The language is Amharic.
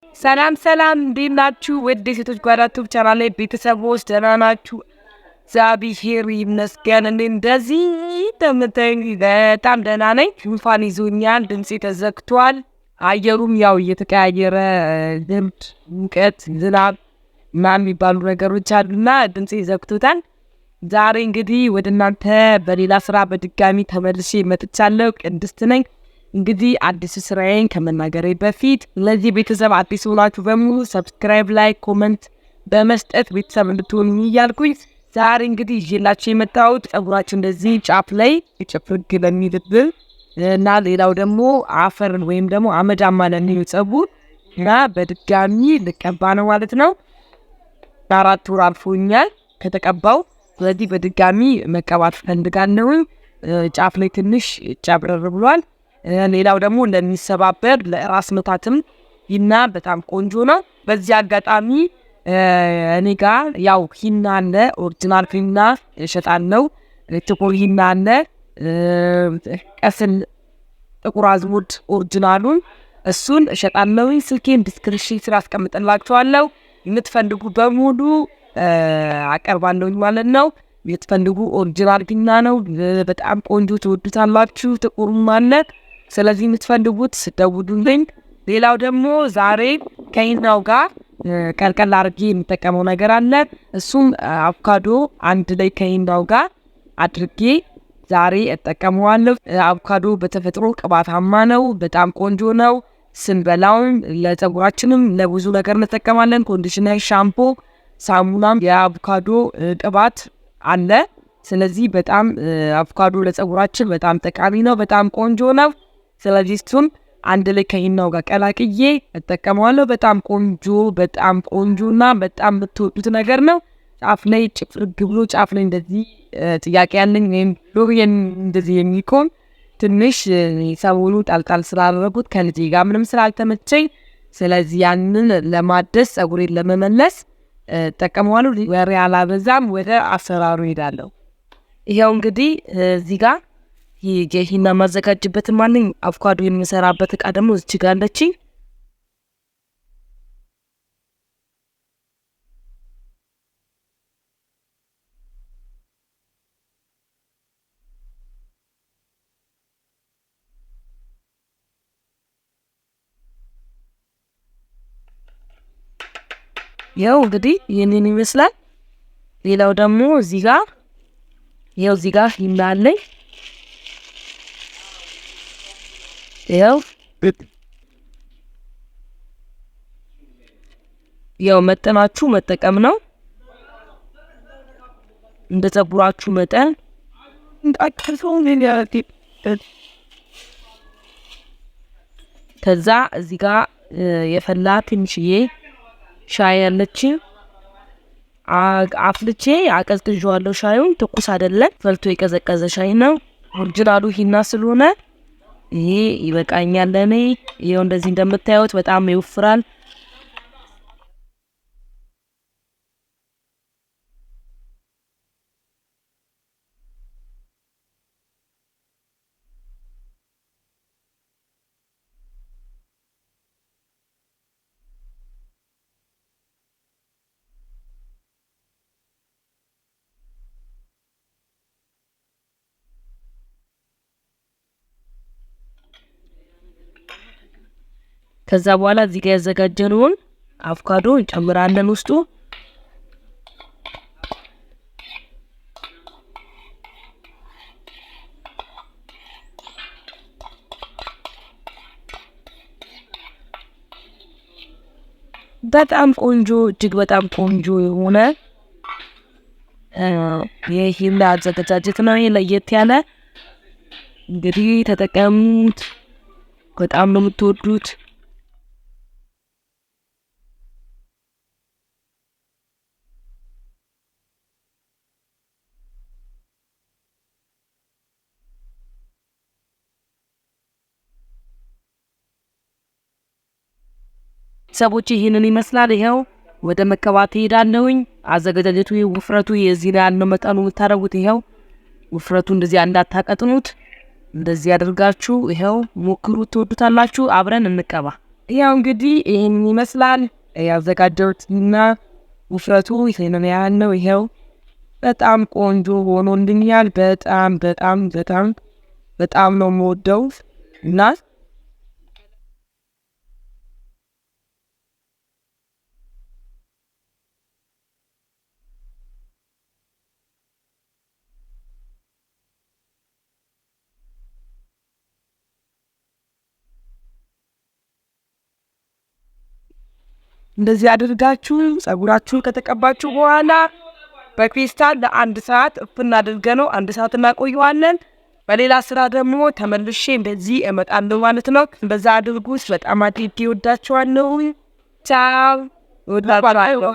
ሰላም እንዴት ናችሁ? ውድ የሴቶች guada ቻናሌ ቤተሰቦች ደህና ናችሁ? እግዚአብሔር ይመስገን። እንደዚህ ተመተኝ በጣም ደህና ነኝ። ጉንፋን ይዞኛል፣ ድምጼ ተዘግቷል። አየሩም ያው እየተቀያየረ ብርድ፣ ሙቀት፣ ዝናብ ምናምን የሚባሉ ነገሮች አሉና ድምጼ ዘግቶታል። ዛሬ እንግዲህ ወደ እናንተ በሌላ ስራ በድጋሚ ተመልሼ መጥቻለሁ። ቅድስት ነኝ። እንግዲህ አዲስ ስራዬን ከመናገሬ በፊት ለዚህ ቤተሰብ አዲስ ሆናችሁ በሙሉ ሰብስክራይብ፣ ላይክ፣ ኮሜንት በመስጠት ቤተሰብ እንድትሆኑ እያልኩኝ ዛሬ እንግዲህ ይዤላችሁ የመጣሁት ፀጉራችሁ እንደዚህ ጫፍ ላይ ጭፍርግ ለሚልብን እና ሌላው ደግሞ አፈር ወይም ደግሞ አመዳማ ለሚሉ ፀጉር እና በድጋሚ ልቀባ ነው ማለት ነው። 4 ወር አልፎኛል ከተቀባው። ስለዚህ በድጋሚ መቀባት ፈልጋለሁ። ጫፍ ላይ ትንሽ ጨብረር ብሏል። ሌላው ደግሞ ለሚሰባበር ለራስ ምታትም ሂና በጣም ቆንጆ ነው። በዚህ አጋጣሚ እኔ ጋር ያው ሂና አለ፣ ኦሪጂናል ሂና እሸጣለሁ። ጥቁር ሂና አለ፣ ቀስል ጥቁር አዝሙድ ኦሪጂናሉን እሱን እሸጣለሁ። ስልኬን ዲስክሪፕሽን ስራ አስቀምጥላችኋለሁ። የምትፈልጉ በሙሉ አቀርባለሁ ማለት ነው። የምትፈልጉ ኦሪጂናል ሂና ነው፣ በጣም ቆንጆ ትወዱታላችሁ። ጥቁሩም አለ። ስለዚህ የምትፈልጉት ደውሉልኝ። ሌላው ደግሞ ዛሬ ከሂናው ጋር ቀልቀል አድርጌ የምጠቀመው ነገር አለ። እሱም አቮካዶ አንድ ላይ ከሂናው ጋር አድርጌ ዛሬ እጠቀመዋለሁ። አቮካዶ በተፈጥሮ ቅባታማ ነው፣ በጣም ቆንጆ ነው። ስንበላውም ለፀጉራችንም ለብዙ ነገር እንጠቀማለን። ኮንዲሽነር፣ ሻምፖ፣ ሳሙናም የአቮካዶ ቅባት አለ። ስለዚህ በጣም አቮካዶ ለፀጉራችን በጣም ጠቃሚ ነው፣ በጣም ቆንጆ ነው። ስለዚህ እሱን አንድ ላይ ከሂናው ጋር ቀላቅዬ እጠቀመዋለሁ። በጣም ቆንጆና በጣም የምትወዱት ነገር ነው። ጫፍ ላይ ጭፍርግ ብሎ ጫፍ ላይ እንደዚህ ጥያቄ ያለኝ ወይም ሎሪየን እንደዚህ የሚቆም ትንሽ ሰሞኑ ጣልጣል ስላደረጉት ከልጄ ጋር ምንም ስላልተመቸኝ፣ ስለዚህ ያንን ለማደስ ፀጉሬን ለመመለስ እጠቀመዋለሁ። ወሬ አላበዛም፣ ወደ አሰራሩ ሄዳለሁ። ይሄው እንግዲህ እዚህ ጋር የሂና ማዘጋጅበት ማንኝ አቮካዶ የሚሰራበት እቃ ደግሞ እዚህ ጋር አለችኝ። ያው እንግዲህ ይሄንን ይመስላል። ሌላው ደግሞ እዚህ ጋር ሂና አለኝ። ያው መጠናችሁ መጠቀም ነው። እንደ ፀጉራችሁ መጠን ከዛ እዚህ ጋር የፈላ ትንሽዬ ሻይ ያለች አፍልቼ አቀዝቅዤዋለሁ። ሻዩን ትኩስ አይደለም፣ ፈልቶ የቀዘቀዘ ሻይ ነው። ኦሪጂናሉ ሂና ስለሆነ ይሄ ይበቃኛል ለኔ። ይሄው እንደዚህ እንደምታዩት በጣም ይወፍራል። ከዛ በኋላ እዚህ ጋር ያዘጋጀነውን አቮካዶ እንጨምራለን ውስጡ። በጣም ቆንጆ እጅግ በጣም ቆንጆ የሆነ የሂና አዘገጃጀት ነው። ለየት ያለ እንግዲህ ተጠቀሙት። በጣም ነው የምትወዱት። ሰቦች ይሄንን ይመስላል። ይሄው ወደ መቀባት ሄዳለሁኝ። አዘገጃጀቱ ውፍረቱ የዚህ ላይ ያለው መጠኑ የምታረጉት ይሄው ውፍረቱ እንደዚህ እንዳታቀጥኑት፣ እንደዚህ አድርጋችሁ ይሄው ሞክሩት፣ ትወዱታላችሁ። አብረን እንቀባ። ያው እንግዲህ ይሄን ይመስላል ያዘጋጀሁትና ውፍረቱ ይሄንን ያለው ይሄው በጣም ቆንጆ ሆኖልኛል። በጣም በጣም በጣም በጣም ነው የምወደው እና እንደዚህ አድርጋችሁ ፀጉራችሁን ከተቀባችሁ በኋላ በክሪስታል ለአንድ ሰዓት እፍና አድርገነው 1 ሰዓት እናቆየዋለን። በሌላ ስራ ደግሞ ተመልሼ እንደዚህ እመጣለሁ ማለት ነው። በዛ አድርጉት። በጣም አጥብቄ እወዳችኋለሁ። ቻው። ወዳችኋለሁ።